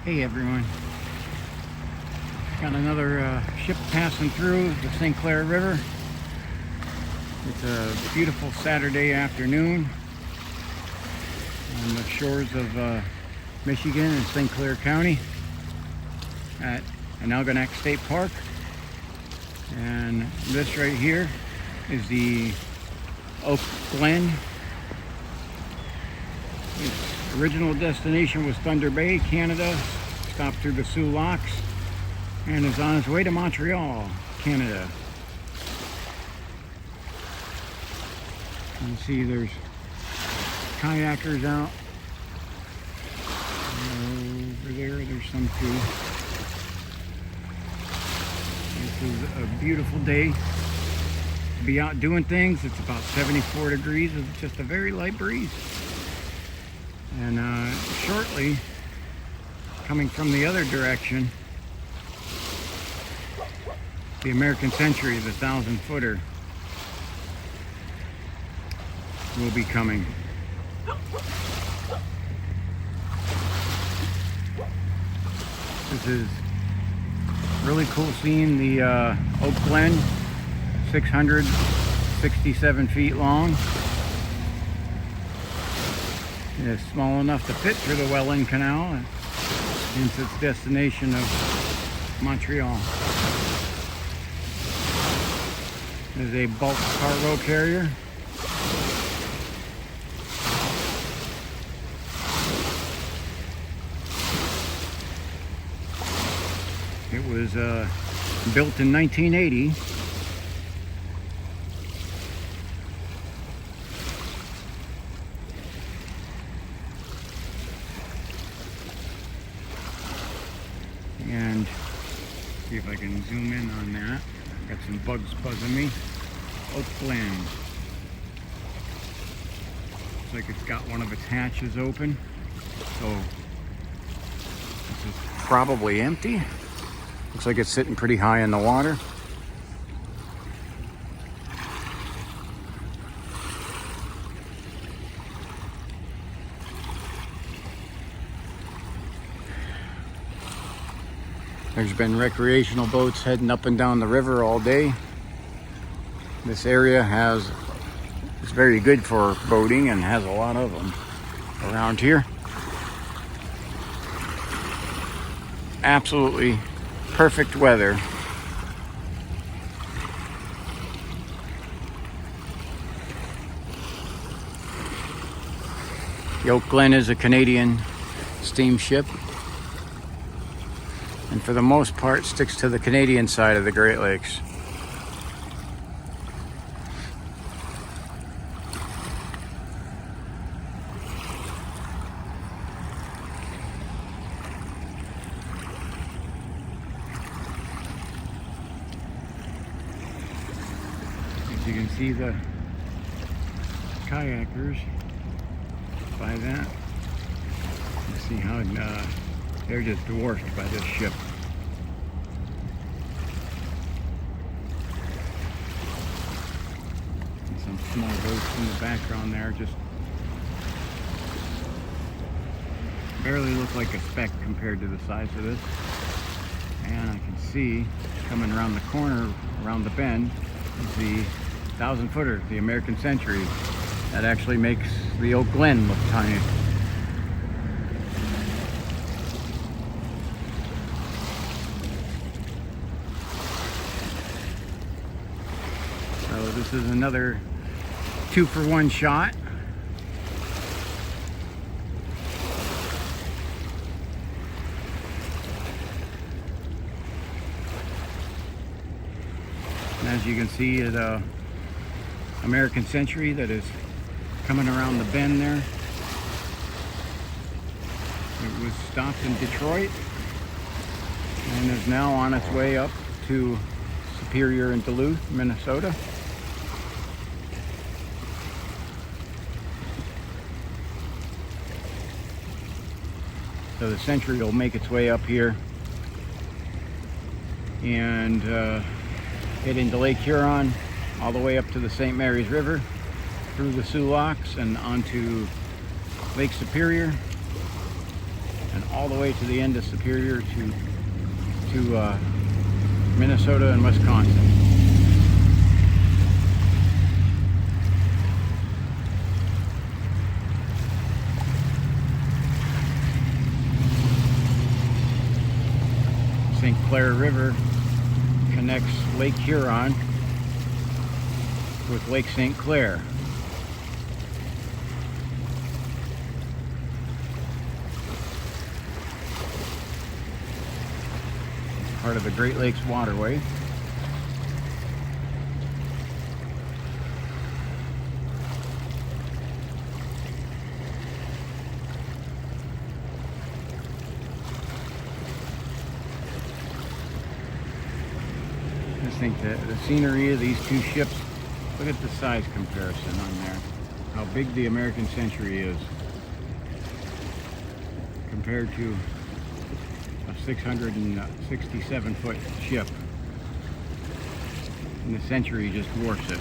Hey everyone, got another ship passing through the St. Clair River. It's a beautiful Saturday afternoon on the shores of Michigan and St. Clair County at Algonac State Park. And this right here is the Glen. Its original destination was Thunder Bay, Canada. Stopped through the Soo Locks and is on its way to Montreal, Canada. You can see there's kayakers out. Over there's some too. This is a beautiful day to be out doing things. It's about 74 degrees with just a very light breeze. And shortly, coming from the other direction, the American Century, the 1,000-footer, will be coming. This is really cool seeing the Oak Glen, 667 feet long. It's small enough to fit through the Welland Canal into its destination of Montreal. It is a bulk cargo carrier. It was built in 1980. And see if I can zoom in on that. Got some bugs buzzing me. Oak Glen. Looks like it's got one of its hatches open. So this is probably empty. Looks like it's sitting pretty high in the water. There's been recreational boats heading up and down the river all day. This area is very good for boating and has a lot of them around here. Absolutely perfect weather. The Oak Glen is a Canadian steamship, and for the most part sticks to the Canadian side of the Great Lakes. As you can see, the kayakers by that. You see how they're just dwarfed by this ship. And some small boats in the background there just barely look like a speck compared to the size of this. And I can see coming around the corner, around the bend, is the 1,000-footer, the American Century. That actually makes the Oak Glen look tiny. So this is another 2-for-1 shot. And as you can see, the American Century that is coming around the bend there. It was stopped in Detroit and is now on its way up to Superior and Duluth, Minnesota. So the Century will make its way up here and head into Lake Huron, all the way up to the St. Mary's River, through the Soo Locks and onto Lake Superior, and all the way to the end of Superior to Minnesota and Wisconsin. St. Clair River connects Lake Huron with Lake St. Clair. It's part of the Great Lakes Waterway. I think the scenery of these two ships, look at the size comparison on there. How big the American Century is compared to a 667-foot ship. And the Century just dwarfs it.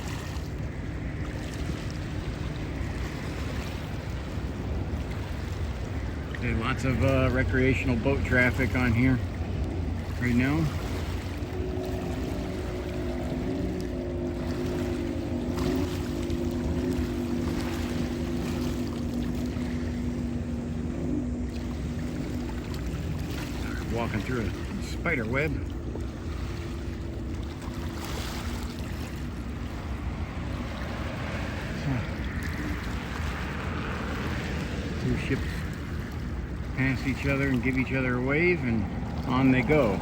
Okay, lots of recreational boat traffic on here right now. Walking through a spider web. Two ships pass each other and give each other a wave, and on they go.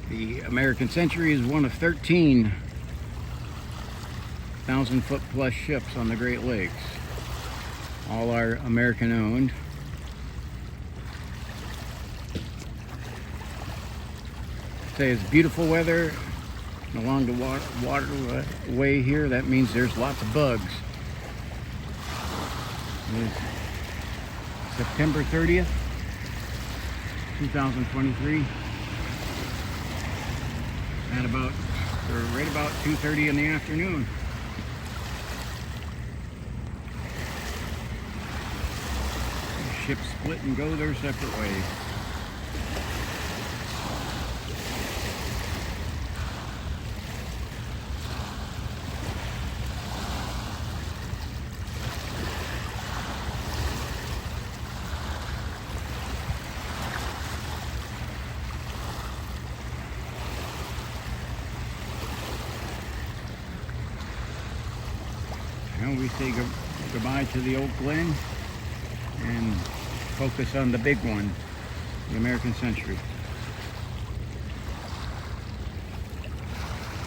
The American Century is one of 13 1,000-foot plus ships on the Great Lakes. All are American owned. Say it's beautiful weather along the waterway here. That means there's lots of bugs. It is September 30th, 2023. At right about 2:30 in the afternoon. The ships split and go their separate ways. Now we say goodbye to the old Glen and focus on the big one, the American Century.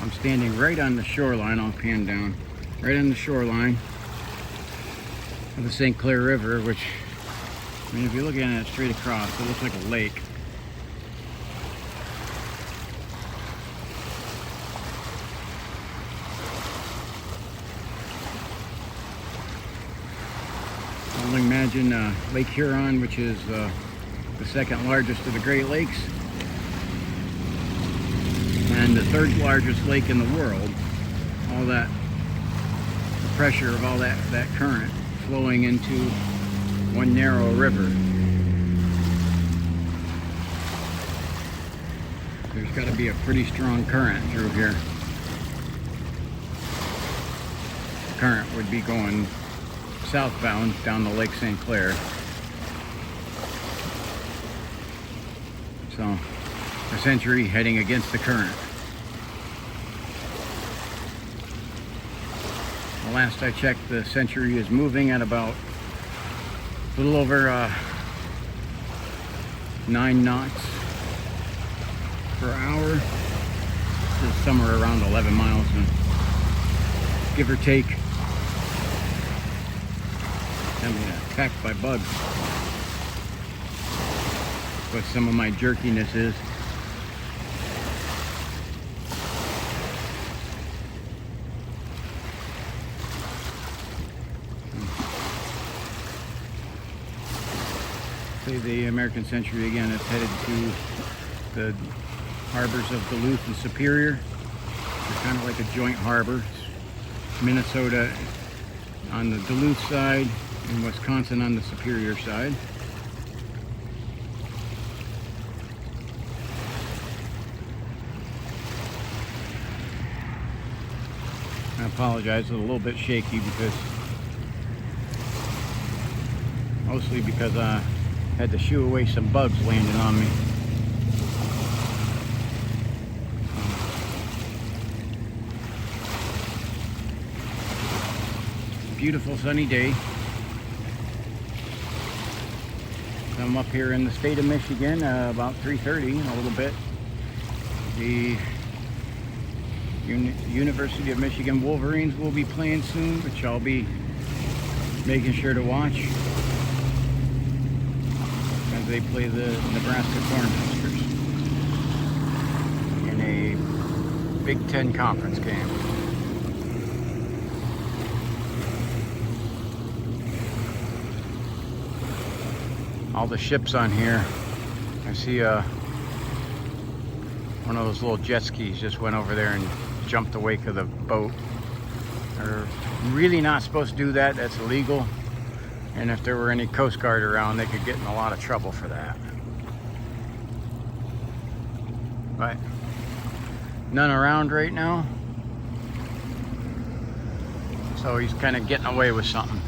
I'm standing right on the shoreline. I'll pan down. Right on the shoreline of the St. Clair River, which, I mean, if you're looking at it straight across, it looks like a lake. I'll imagine Lake Huron, which is the second largest of the Great Lakes and the third largest lake in the world. All that, the pressure of all that current flowing into one narrow river. There's got to be a pretty strong current through here. The current would be going southbound down the Lake St. Clair. So the Century heading against the current. The last I checked, the Century is moving at about a little over 9 knots per hour. This is somewhere around 11 miles, give or take. I'm attacked by bugs. What some of my jerkiness is. So the American Century again is headed to the harbors of Duluth and Superior. They're kind of like a joint harbor. Minnesota on the Duluth side and Wisconsin on the Superior side. I apologize, it's a little bit shaky mostly because I had to shoo away some bugs landing on me. Beautiful sunny day. I'm up here in the state of Michigan about 3:30 in a little bit. The University of Michigan Wolverines will be playing soon, which I'll be making sure to watch as they play the Nebraska Cornhuskers in a Big Ten conference game. All the ships on here. I see one of those little jet skis just went over there and jumped the wake of the boat. They're really not supposed to do that. That's illegal. And if there were any Coast Guard around, they could get in a lot of trouble for that. But none around right now. So he's kind of getting away with something.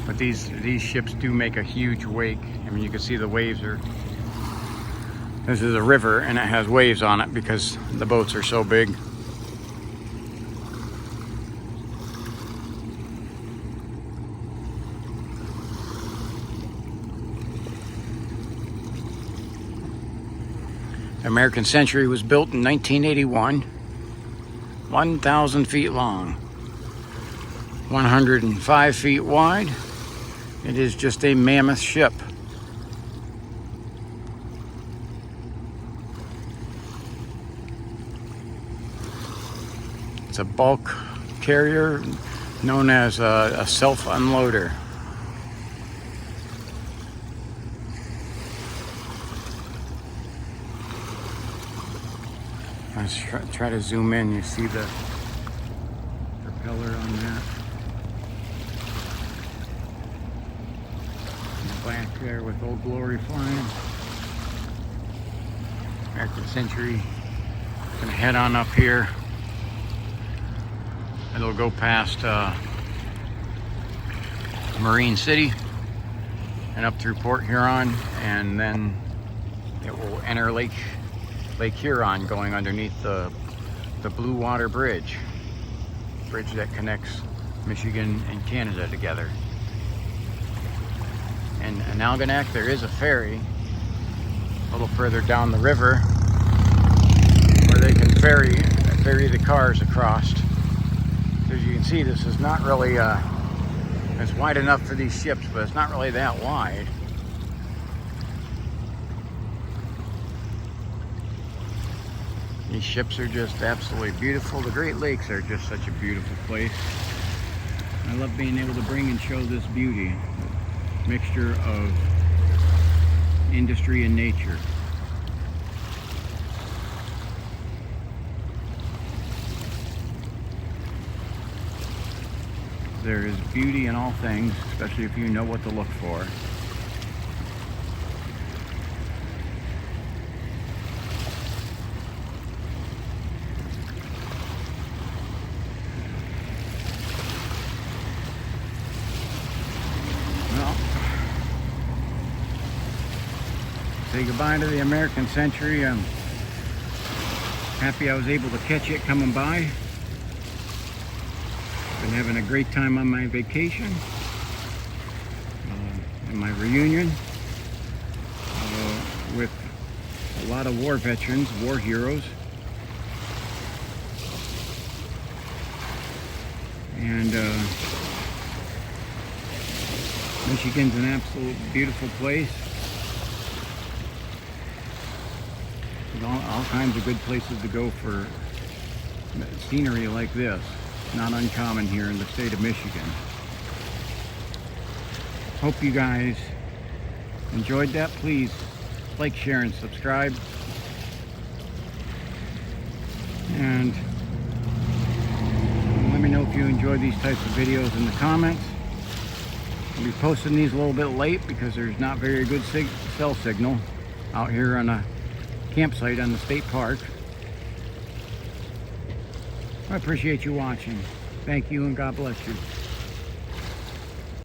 But these ships do make a huge wake. I mean, you can see the waves are... This is a river and it has waves on it because the boats are so big. American Century was built in 1981, 1,000 feet long, 105 feet wide. It is just a mammoth ship. It's a bulk carrier known as a self-unloader. Let's try to zoom in. You see the propeller on that. Back there with Old Glory flying. American Century. Gonna head on up here. It'll go past Marine City and up through Port Huron, and then it will enter Lake Huron, going underneath the Blue Water Bridge that connects Michigan and Canada together. In Algonac, there is a ferry a little further down the river where they can ferry the cars across. As you can see, this is not really it's wide enough for these ships, but it's not really that wide. These ships are just absolutely beautiful. The Great Lakes are just such a beautiful place. I love being able to bring and show this beauty. Mixture of industry and nature. There is beauty in all things, especially if you know what to look for. Say goodbye to the American Century. I'm happy I was able to catch it coming by. Been having a great time on my vacation and my reunion with a lot of war veterans, war heroes. And Michigan's an absolute beautiful place. All kinds of good places to go for scenery like this. Not uncommon here in the state of Michigan. Hope you guys enjoyed that. Please like, share, and subscribe. And let me know if you enjoy these types of videos in the comments. I'll be posting these a little bit late because there's not very good cell signal out here on a campsite on the state park. I appreciate you watching. Thank you and God bless you.